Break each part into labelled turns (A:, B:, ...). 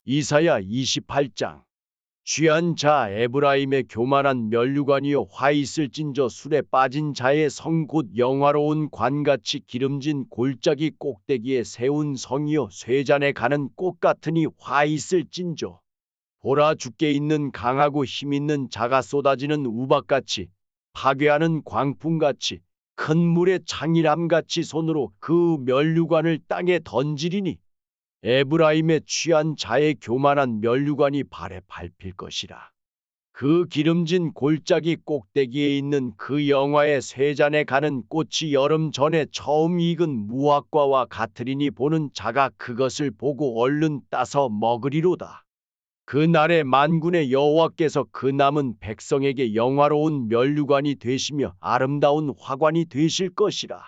A: 이사야 28장. 취한 자 에브라임의 교만한 면류관이요 화 있을진저 술에 빠진 자의 성 곧 영화로운 관같이 기름진 골짜기 꼭대기에 세운 성이요 쇠잔에 가는 꽃 같으니 화 있을진저. 보라 주께 있는 강하고 힘있는 자가 쏟아지는 우박같이 파괴하는 광풍같이 큰 물의 창이람같이 손으로 그 면류관을 땅에 던지리니 에브라임의 취한 자의 교만한 면류관이 발에 밟힐 것이라. 그 기름진 골짜기 꼭대기에 있는 그 영화의 쇠잔에 가는 꽃이 여름 전에 처음 익은 무화과와 같으리니 보는 자가 그것을 보고 얼른 따서 먹으리로다. 그 날에 만군의 여호와께서 그 남은 백성에게 영화로운 면류관이 되시며 아름다운 화관이 되실 것이라.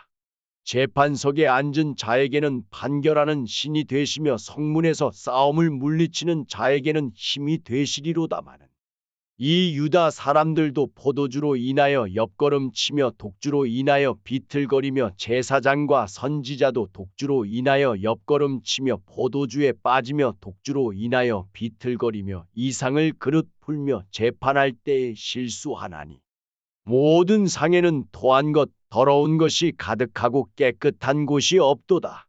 A: 재판석에 앉은 자에게는 판결하는 신이 되시며 성문에서 싸움을 물리치는 자에게는 힘이 되시리로다마는 이 유다 사람들도 포도주로 인하여 옆걸음치며 독주로 인하여 비틀거리며 제사장과 선지자도 독주로 인하여 옆걸음치며 포도주에 빠지며 독주로 인하여 비틀거리며 이상을 그릇 풀며 재판할 때에 실수하나니 모든 상에는 토한 것 더러운 것이 가득하고 깨끗한 곳이 없도다.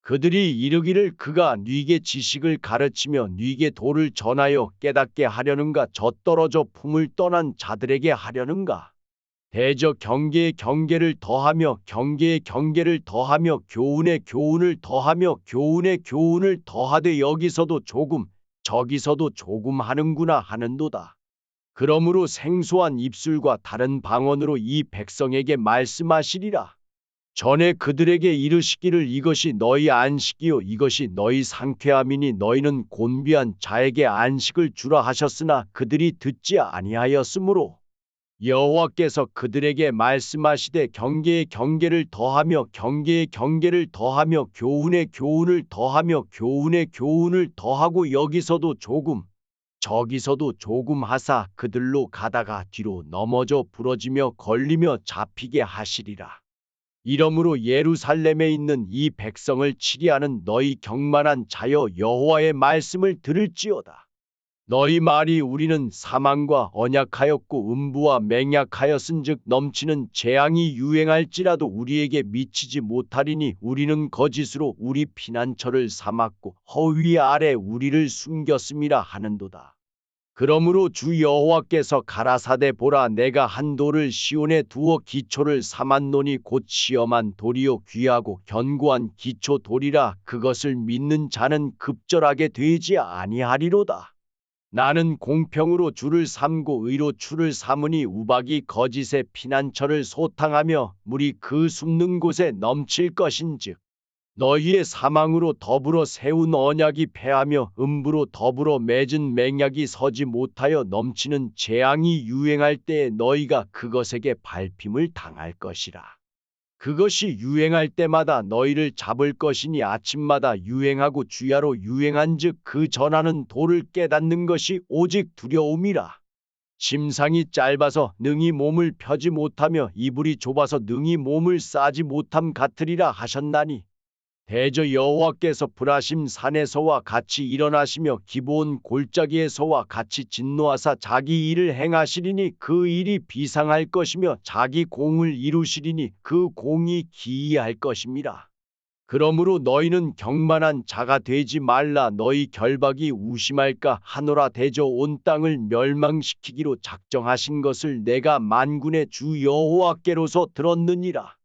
A: 그들이 이르기를 그가 뉘게 지식을 가르치며 뉘게 도를 전하여 깨닫게 하려는가 젖떨어져 품을 떠난 자들에게 하려는가. 대저 경계에 경계를 더하며 경계에 경계를 더하며 교훈에 교훈을 더하며 교훈에 교훈을 더하되 여기서도 조금 저기서도 조금 하는구나 하는도다. 그러므로 생소한 입술과 다른 방언으로 이 백성에게 말씀하시리라. 전에 그들에게 이르시기를 이것이 너희 안식이요 이것이 너희 상쾌함이니 너희는 곤비한 자에게 안식을 주라 하셨으나 그들이 듣지 아니하였으므로 여호와께서 그들에게 말씀하시되 경계에 경계를 더하며 경계에 경계를 더하며 교훈에 교훈을 더하며 교훈에 교훈을 더하고 여기서도 조금 저기서도 조금 하사 그들로 가다가 뒤로 넘어져 부러지며 걸리며 잡히게 하시리라. 이러므로 예루살렘에 있는 이 백성을 치리하는 너희 경만한 자여 여호와의 말씀을 들을지어다. 너희 말이 우리는 사망과 언약하였고 음부와 맹약하였은즉 넘치는 재앙이 유행할지라도 우리에게 미치지 못하리니 우리는 거짓으로 우리 피난처를 삼았고 허위 아래 우리를 숨겼음이라 하는도다. 그러므로 주 여호와께서 가라사대 보라 내가 한 돌을 시온에 두어 기초를 삼았노니 곧 시험한 돌이요 귀하고 견고한 기초 돌이라 그것을 믿는 자는 급절하게 되지 아니하리로다. 나는 공평으로 주를 삼고 의로 주를 삼으니 우박이 거짓의 피난처를 소탕하며 물이 그 숨는 곳에 넘칠 것인즉 너희의 사망으로 더불어 세운 언약이 패하며 음부로 더불어 맺은 맹약이 서지 못하여 넘치는 재앙이 유행할 때에 너희가 그것에게 밟힘을 당할 것이라. 그것이 유행할 때마다 너희를 잡을 것이니 아침마다 유행하고 주야로 유행한즉 그 전하는 도를 깨닫는 것이 오직 두려움이라. 심상이 짧아서 능히 몸을 펴지 못하며 이불이 좁아서 능히 몸을 싸지 못함 같으리라 하셨나니 대저 여호와께서 브라심 산에서와 같이 일어나시며 기브온 골짜기에서와 같이 진노하사 자기 일을 행하시리니 그 일이 비상할 것이며 자기 공을 이루시리니 그 공이 기이할 것임이라. 그러므로 너희는 경만한 자가 되지 말라. 너희 결박이 우심할까 하노라. 대저 온 땅을 멸망시키기로 작정하신 것을 내가 만군의 주 여호와께로서 들었느니라.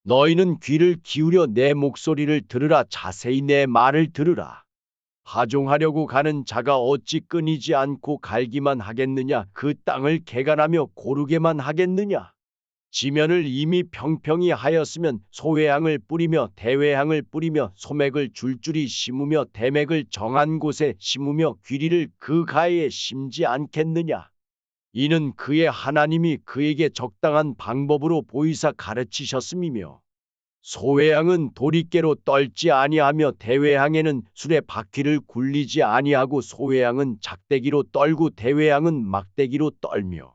A: 너희는 귀를 기울여 내 목소리를 들으라. 자세히 내 말을 들으라. 파종하려고 가는 자가 어찌 끊이지 않고 갈기만 하겠느냐. 그 땅을 개간하며 고르게만 하겠느냐. 지면을 이미 평평히 하였으면 소회향을 뿌리며 대회향을 뿌리며 소맥을 줄줄이 심으며 대맥을 정한 곳에 심으며 귀리를 그 가에 심지 않겠느냐. 이는 그의 하나님이 그에게 적당한 방법으로 보이사 가르치셨음이며 소회향은 도리깨로 떨지 아니하며 대회향에는 술의 바퀴를 굴리지 아니하고 소회향은 작대기로 떨고 대회향은 막대기로 떨며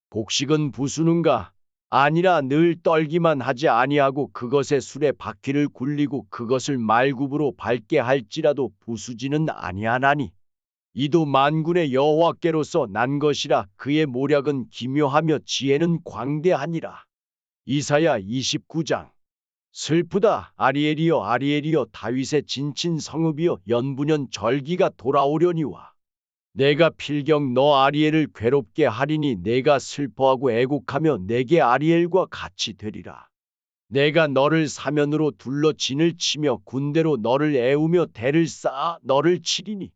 A: 곡식은 부수는가 아니라 늘 떨기만 하지 아니하고 그것의 술의 바퀴를 굴리고 그것을 말굽으로 밟게 할지라도 부수지는 아니하나니 이도 만군의 여호와께로서 난 것이라. 그의 모략은 기묘하며 지혜는 광대하니라. 이사야 29장. 슬프다. 아리엘이여, 아리엘이여, 다윗의 진친 성읍이여, 연분연 절기가 돌아오려니와. 내가 필경 너 아리엘을 괴롭게 하리니 내가 슬퍼하고 애곡하며 내게 아리엘과 같이 되리라. 내가 너를 사면으로 둘러 진을 치며 군대로 너를 애우며 대를 쌓아 너를 치리니.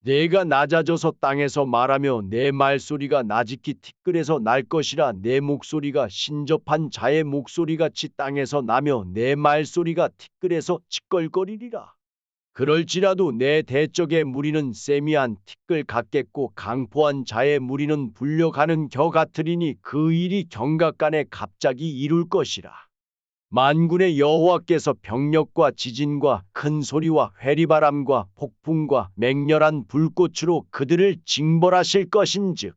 A: 내가 낮아져서 땅에서 말하며 내 말소리가 나지키 티끌에서 날 것이라. 내 목소리가 신접한 자의 목소리같이 땅에서 나며 내 말소리가 티끌에서 치껄거리리라. 그럴지라도 내 대적의 무리는 세미한 티끌 같겠고 강포한 자의 무리는 불려가는 겨 같으리니 그 일이 경각간에 갑자기 이룰 것이라. 만군의 여호와께서 병력과 지진과 큰 소리와 회리바람과 폭풍과 맹렬한 불꽃으로 그들을 징벌하실 것인즉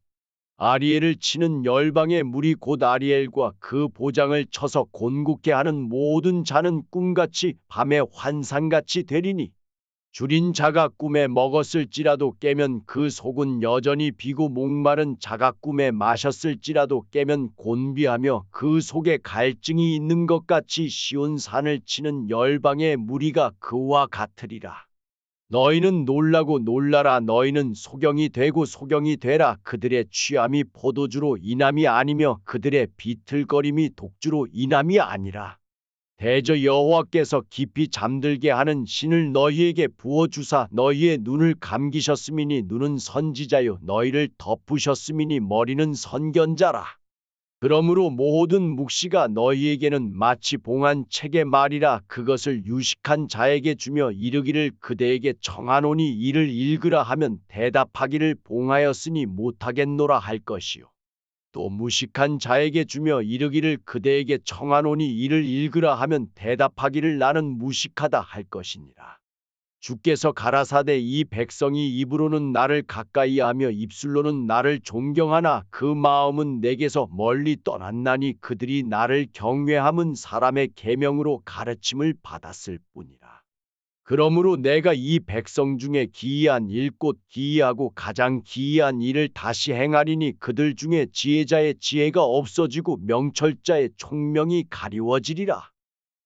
A: 아리엘을 치는 열방의 무리 곧 아리엘과 그 보장을 쳐서 곤곡케 하는 모든 자는 꿈같이 밤의 환상같이 되리니 줄인 자가 꿈에 먹었을지라도 깨면 그 속은 여전히 비고 목마른 자가 꿈에 마셨을지라도 깨면 곤비하며 그 속에 갈증이 있는 것 같이 시온 산을 치는 열방의 무리가 그와 같으리라. 너희는 놀라고 놀라라. 너희는 소경이 되고 소경이 되라. 그들의 취함이 포도주로 인함이 아니며 그들의 비틀거림이 독주로 인함이 아니라. 대저 여호와께서 깊이 잠들게 하는 신을 너희에게 부어주사 너희의 눈을 감기셨음이니 눈은 선지자요 너희를 덮으셨음이니 머리는 선견자라. 그러므로 모든 묵시가 너희에게는 마치 봉한 책의 말이라. 그것을 유식한 자에게 주며 이르기를 그대에게 청하노니 이를 읽으라 하면 대답하기를 봉하였으니 못하겠노라 할 것이요. 또 무식한 자에게 주며 이르기를 그대에게 청하노니 이를 읽으라 하면 대답하기를 나는 무식하다 할 것이니라. 주께서 가라사대 이 백성이 입으로는 나를 가까이하며 입술로는 나를 존경하나 그 마음은 내게서 멀리 떠났나니 그들이 나를 경외함은 사람의 계명으로 가르침을 받았을 뿐이라. 그러므로 내가 이 백성 중에 기이한 일 곧 기이하고 가장 기이한 일을 다시 행하리니 그들 중에 지혜자의 지혜가 없어지고 명철자의 총명이 가리워지리라.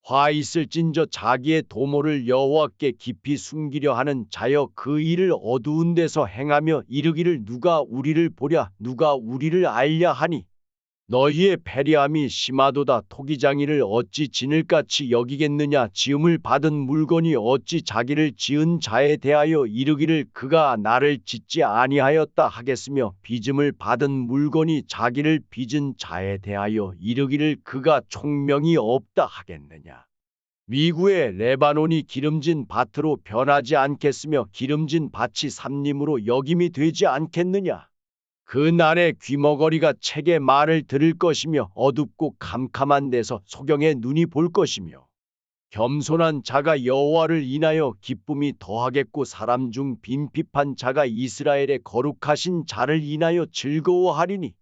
A: 화 있을진저 자기의 도모를 여호와께 깊이 숨기려 하는 자여 그 일을 어두운 데서 행하며 이르기를 누가 우리를 보랴 누가 우리를 알랴 하니 너희의 패리함이 심하도다. 토기장이를 어찌 진을같이 여기겠느냐. 지음을 받은 물건이 어찌 자기를 지은 자에 대하여 이르기를 그가 나를 짓지 아니하였다 하겠으며 빚음을 받은 물건이 자기를 빚은 자에 대하여 이르기를 그가 총명이 없다 하겠느냐. 미구의 레바논이 기름진 밭으로 변하지 않겠으며 기름진 밭이 삼림으로 여김이 되지 않겠느냐. 그 날에 귀머거리가 책의 말을 들을 것이며 어둡고 캄캄한 데서 소경의 눈이 볼 것이며 겸손한 자가 여호와를 인하여 기쁨이 더하겠고 사람 중 빈핍한 자가 이스라엘의 거룩하신 자를 인하여 즐거워하리니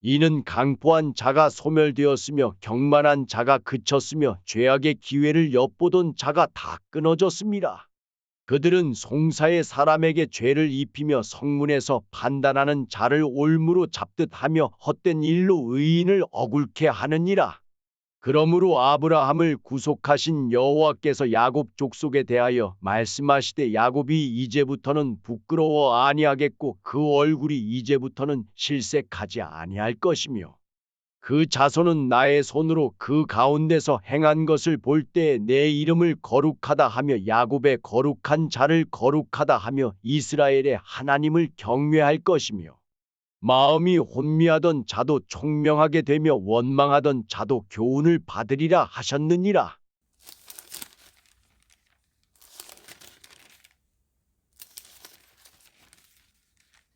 A: 이는 강포한 자가 소멸되었으며 경만한 자가 그쳤으며 죄악의 기회를 엿보던 자가 다 끊어졌음이라. 그들은 송사의 사람에게 죄를 입히며 성문에서 판단하는 자를 올무로 잡듯 하며 헛된 일로 의인을 억울케 하느니라. 그러므로 아브라함을 구속하신 여호와께서 야곱 족속에 대하여 말씀하시되 야곱이 이제부터는 부끄러워 아니하겠고 그 얼굴이 이제부터는 실색하지 아니할 것이며 그 자손은 나의 손으로 그 가운데서 행한 것을 볼 때에 내 이름을 거룩하다 하며 야곱의 거룩한 자를 거룩하다 하며 이스라엘의 하나님을 경외할 것이며 마음이 혼미하던 자도 총명하게 되며 원망하던 자도 교훈을 받으리라 하셨느니라.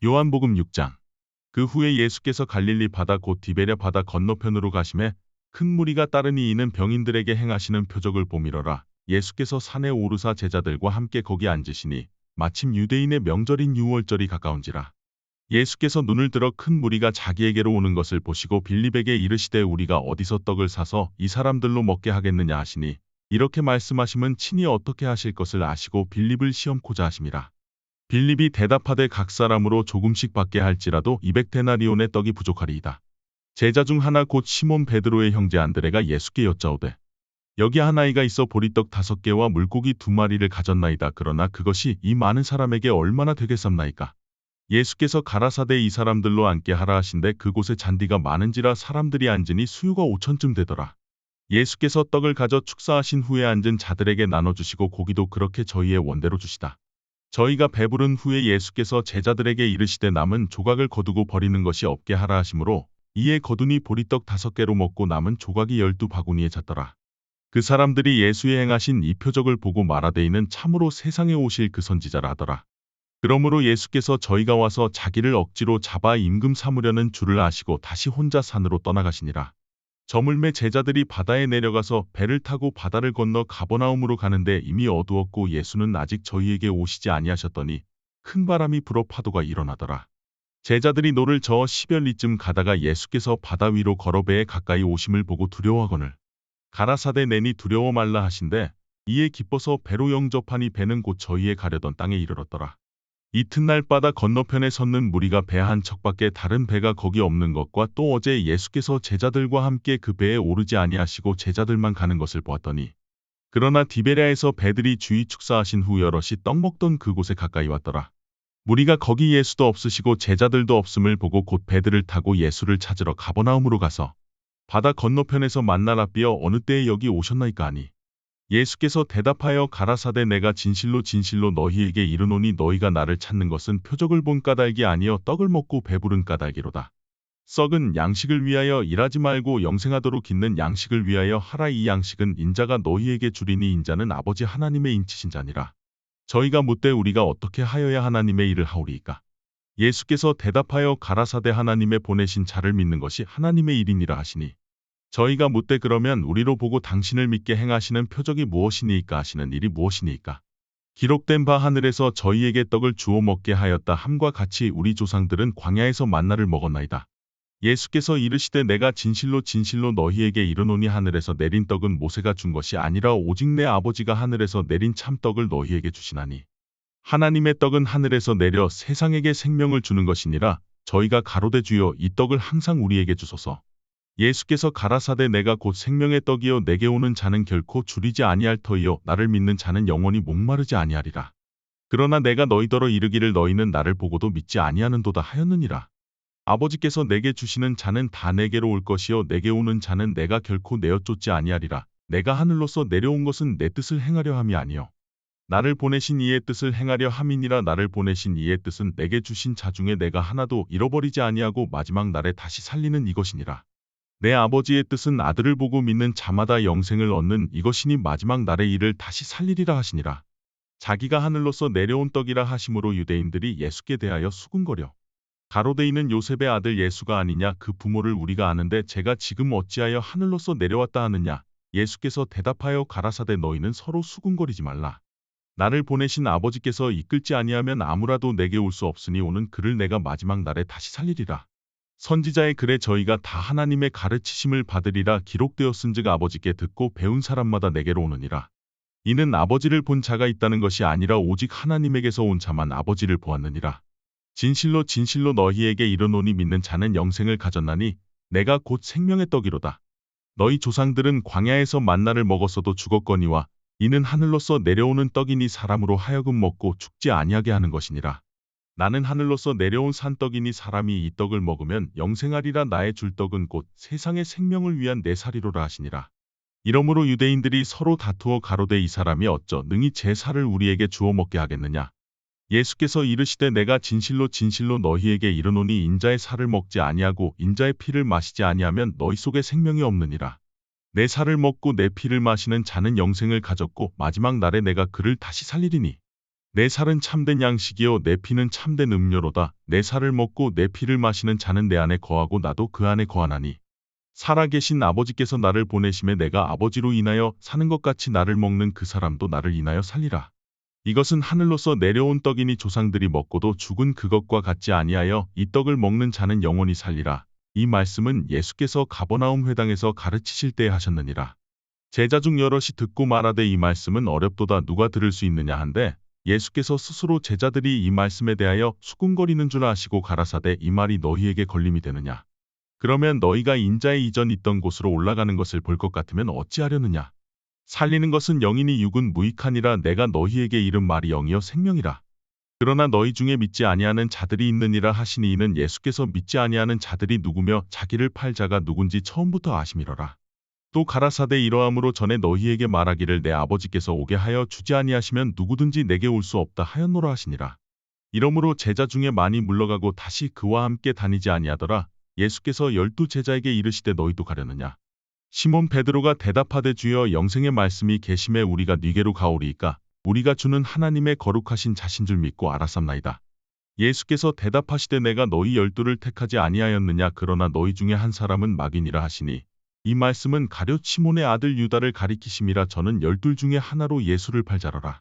B: 요한복음 6장. 그 후에 예수께서 갈릴리 바다 곧 디베랴 바다 건너편으로 가심에 큰 무리가 따르니 이는 병인들에게 행하시는 표적을 보미러라. 예수께서 산에 오르사 제자들과 함께 거기 앉으시니 마침 유대인의 명절인 유월절이 가까운지라. 예수께서 눈을 들어 큰 무리가 자기에게로 오는 것을 보시고 빌립에게 이르시되 우리가 어디서 떡을 사서 이 사람들로 먹게 하겠느냐 하시니 이렇게 말씀하심은 친히 어떻게 하실 것을 아시고 빌립을 시험코자 하심이라. 빌립이 대답하되 각 사람으로 조금씩 받게 할지라도 200데나리온의 떡이 부족하리이다. 제자 중 하나 곧 시몬 베드로의 형제 안드레가 예수께 여짜오되 여기 한 아이가 있어 보리떡 5개와 물고기 2마리를 가졌나이다. 그러나 그것이 이 많은 사람에게 얼마나 되겠삼나이까. 예수께서 가라사대 이 사람들로 앉게 하라 하신데 그곳에 잔디가 많은지라 사람들이 앉으니 수유가 5천쯤 되더라. 예수께서 떡을 가져 축사하신 후에 앉은 자들에게 나눠주시고 고기도 그렇게 저희의 원대로 주시다. 저희가 배부른 후에 예수께서 제자들에게 이르시되 남은 조각을 거두고 버리는 것이 없게 하라 하시므로 이에 거두니 보리떡 5개로 먹고 남은 조각이 12바구니에 찼더라. 그 사람들이 예수의 행하신 이 표적을 보고 말하되 이는 참으로 세상에 오실 그 선지자라 하더라. 그러므로 예수께서 저희가 와서 자기를 억지로 잡아 임금 삼으려는 줄을 아시고 다시 혼자 산으로 떠나가시니라. 저물매 제자들이 바다에 내려가서 배를 타고 바다를 건너 가버나움으로 가는데 이미 어두웠고 예수는 아직 저희에게 오시지 아니하셨더니 큰 바람이 불어 파도가 일어나더라. 제자들이 노를 저어 10열리쯤 가다가 예수께서 바다 위로 걸어 배에 가까이 오심을 보고 두려워하거늘 가라사대 내니 두려워 말라 하신대 이에 기뻐서 배로 영접하니 배는 곧 저희의 가려던 땅에 이르렀더라. 이튿날 바다 건너편에 섰는 무리가 배 한 척밖에 다른 배가 거기 없는 것과 또 어제 예수께서 제자들과 함께 그 배에 오르지 아니하시고 제자들만 가는 것을 보았더니 그러나 디베랴에서 배들이 주의 축사하신 후 여럿이 떡 먹던 그곳에 가까이 왔더라. 무리가 거기 예수도 없으시고 제자들도 없음을 보고 곧 배들을 타고 예수를 찾으러 가버나움으로 가서 바다 건너편에서 만나라 삐어 어느 때에 여기 오셨나이까 하니 예수께서 대답하여 가라사대 내가 진실로 진실로 너희에게 이르노니 너희가 나를 찾는 것은 표적을 본 까닭이 아니여 떡을 먹고 배부른 까닭이로다. 썩은 양식을 위하여 일하지 말고 영생하도록 있는 양식을 위하여 하라. 이 양식은 인자가 너희에게 주리니 인자는 아버지 하나님의 인치신 자니라. 저희가 묻되 우리가 어떻게 하여야 하나님의 일을 하오리이까. 예수께서 대답하여 가라사대 하나님의 보내신 자를 믿는 것이 하나님의 일이니라 하시니 저희가 묻되 그러면 우리로 보고 당신을 믿게 행하시는 표적이 무엇이니이까 하시는 일이 무엇이니이까. 기록된 바 하늘에서 저희에게 떡을 주어 먹게 하였다 함과 같이 우리 조상들은 광야에서 만나를 먹었나이다. 예수께서 이르시되 내가 진실로 진실로 너희에게 이르노니 하늘에서 내린 떡은 모세가 준 것이 아니라 오직 내 아버지가 하늘에서 내린 참떡을 너희에게 주시나니 하나님의 떡은 하늘에서 내려 세상에게 생명을 주는 것이니라. 저희가 가로되 주여 이 떡을 항상 우리에게 주소서. 예수께서 가라사대 내가 곧 생명의 떡이요 내게 오는 자는 결코 줄이지 아니할 터이요 나를 믿는 자는 영원히 목마르지 아니하리라. 그러나 내가 너희더러 이르기를 너희는 나를 보고도 믿지 아니하는도다 하였느니라. 아버지께서 내게 주시는 자는 다 내게로 올 것이요 내게 오는 자는 내가 결코 내어 쫓지 아니하리라. 내가 하늘로서 내려온 것은 내 뜻을 행하려 함이 아니요 나를 보내신 이의 뜻을 행하려 함이니라. 나를 보내신 이의 뜻은 내게 주신 자 중에 내가 하나도 잃어버리지 아니하고 마지막 날에 다시 살리는 이것이니라. 내 아버지의 뜻은 아들을 보고 믿는 자마다 영생을 얻는 이것이니 마지막 날의 일을 다시 살리리라 하시니라. 자기가 하늘로서 내려온 떡이라 하심으로 유대인들이 예수께 대하여 수군거려 가로되 이는 요셉의 아들 예수가 아니냐. 그 부모를 우리가 아는데 제가 지금 어찌하여 하늘로서 내려왔다 하느냐. 예수께서 대답하여 가라사대 너희는 서로 수군거리지 말라. 나를 보내신 아버지께서 이끌지 아니하면 아무라도 내게 올 수 없으니 오는 그를 내가 마지막 날에 다시 살리리라. 선지자의 글에 저희가 다 하나님의 가르치심을 받으리라 기록되었은즉 아버지께 듣고 배운 사람마다 내게로 오느니라. 이는 아버지를 본 자가 있다는 것이 아니라 오직 하나님에게서 온 자만 아버지를 보았느니라. 진실로 진실로 너희에게 이르노니 믿는 자는 영생을 가졌나니 내가 곧 생명의 떡이로다. 너희 조상들은 광야에서 만나를 먹었어도 죽었거니와 이는 하늘로서 내려오는 떡이니 사람으로 하여금 먹고 죽지 아니하게 하는 것이니라. 나는 하늘로서 내려온 산떡이니 사람이 이 떡을 먹으면 영생하리라. 나의 줄 떡은 곧 세상의 생명을 위한 내 살이로라 하시니라. 이러므로 유대인들이 서로 다투어 가로되 이 사람이 어쩌 능히 제 살을 우리에게 주어 먹게 하겠느냐. 예수께서 이르시되 내가 진실로 진실로 너희에게 이르노니 인자의 살을 먹지 아니하고 인자의 피를 마시지 아니하면 너희 속에 생명이 없느니라. 내 살을 먹고 내 피를 마시는 자는 영생을 가졌고 마지막 날에 내가 그를 다시 살리리니 내 살은 참된 양식이요 내 피는 참된 음료로다. 내 살을 먹고 내 피를 마시는 자는 내 안에 거하고 나도 그 안에 거하나니 살아계신 아버지께서 나를 보내심에 내가 아버지로 인하여 사는 것 같이 나를 먹는 그 사람도 나를 인하여 살리라. 이것은 하늘로서 내려온 떡이니 조상들이 먹고도 죽은 그것과 같지 아니하여 이 떡을 먹는 자는 영원히 살리라. 이 말씀은 예수께서 가버나움 회당에서 가르치실 때에 하셨느니라. 제자 중 여럿이 듣고 말하되 이 말씀은 어렵도다 누가 들을 수 있느냐 한데 예수께서 스스로 제자들이 이 말씀에 대하여 수군거리는 줄 아시고 가라사대 이 말이 너희에게 걸림이 되느냐. 그러면 너희가 인자의 이전 있던 곳으로 올라가는 것을 볼 것 같으면 어찌하려느냐. 살리는 것은 영이니 육은 무익하니라. 내가 너희에게 이른 말이 영이요 생명이라. 그러나 너희 중에 믿지 아니하는 자들이 있느니라 하시니 이는 예수께서 믿지 아니하는 자들이 누구며 자기를 팔 자가 누군지 처음부터 아심이러라. 또 가라사대 이러함으로 전에 너희에게 말하기를 내 아버지께서 오게 하여 주지 아니하시면 누구든지 내게 올 수 없다 하였노라 하시니라. 이러므로 제자 중에 많이 물러가고 다시 그와 함께 다니지 아니하더라. 예수께서 12 제자에게 이르시되 너희도 가려느냐. 시몬 베드로가 대답하되 주여 영생의 말씀이 계심에 우리가 네게로 가오리이까 우리가 주는 하나님의 거룩하신 자신 줄 믿고 알았삼나이다. 예수께서 대답하시되 내가 너희 12를 택하지 아니하였느냐. 그러나 너희 중에 한 사람은 마귀니라 하시니 이 말씀은 가룟 시몬의 아들 유다를 가리키심이라. 저는 12 중에 하나로 예수를 팔자러라.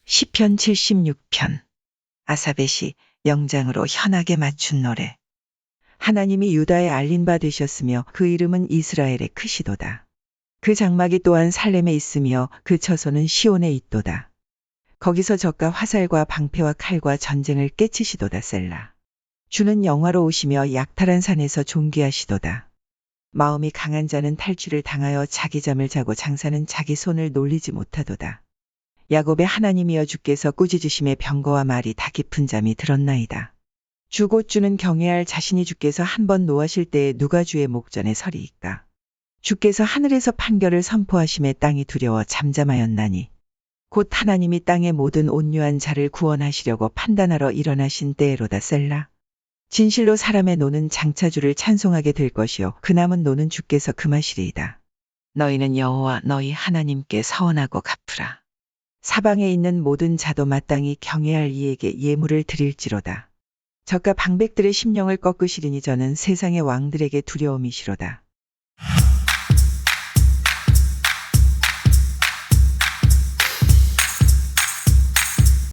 C: 시편 76편. 아사베 시 영장으로 현악에 맞춘 노래. 하나님이 유다에 알린 바 되셨으며 그 이름은 이스라엘의 크시도다. 그 장막이 또한 살렘에 있으며 그 처소는 시온에 있도다. 거기서 적과 화살과 방패와 칼과 전쟁을 깨치시도다. 셀라. 주는 영화로우시며 약탈한 산에서 존귀하시도다. 마음이 강한 자는 탈취를 당하여 자기 잠을 자고 장사는 자기 손을 놀리지 못하도다. 야곱의 하나님이여 주께서 꾸짖으심의 병거와 말이 다 깊은 잠이 들었나이다. 주 곧 주는 경외할 자신이 주께서 한번 노하실 때에 누가 주의 목전에 서리이까. 주께서 하늘에서 판결을 선포하심에 땅이 두려워 잠잠하였나니 곧 하나님이 땅의 모든 온유한 자를 구원하시려고 판단하러 일어나신 때에로다. 셀라. 진실로 사람의 노는 장차주를 찬송하게 될 것이요 그 남은 노는 주께서 금하시리이다. 너희는 여호와 너희 하나님께 서원하고 갚으라. 사방에 있는 모든 자도 마땅히 경외할 이에게 예물을 드릴지로다. 저가 방백들의 심령을 꺾으시리니 저는 세상의 왕들에게 두려움이시로다.